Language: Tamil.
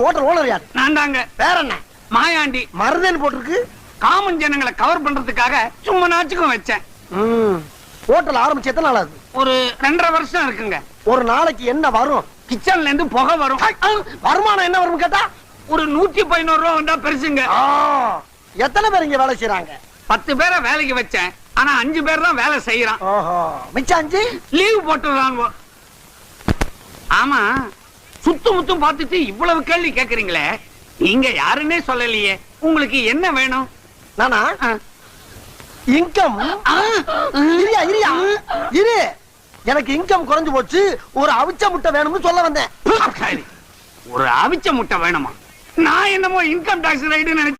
ஹோட்டல் ஓனர் யார்? நான் தாங்க. வேற என்ன? மாயாண்டி. மருதேன்னு போட்டிருக்கு. காமன் ஜனங்களை கவர் பண்றதுக்காக சும்மா நாச்சுக்கும் வச்சேன். ஹோட்டல் ஆரம்பிச்சு எத்தனை நாள் ஆகுது? ஒரு 2.5 வருஷம் இருக்குங்க. ஒரு நாளைக்கு என்ன வரும்? கிச்சன்ல இருந்து புகை வரும். வருமானம் என்ன வரும் கேட்டா ஒரு 111 ரூபா வந்தா பெருசுங்க. எத்தனை பேர் இங்க வேலை செய்யறாங்க? 10 பேரை வேலைக்கு வச்சேன். ஆனா 5 பேர் தான் வேலை செய்யறான். மிச்சம் 5 லீவ் போட்டுறான். ஆமா, சுத்து முத்தும் பார்த்துட்டு இவ்வளவு கேள்வி கேக்குறீங்களே, நீங்க யாருன்னே சொல்லலையே. உங்களுக்கு என்ன வேணும்? நானா இன்கம்? இரு, எனக்கு இன்கம் குறைஞ்சு போச்சு, ஒரு அவிச்ச முட்டை வேணும்னு சொல்ல வந்தேன். ஒரு அவிச்ச முட்டை வேணுமா? நான் என்னமோ இன்கம் டாக்ஸ் ரைடு நினைச்சு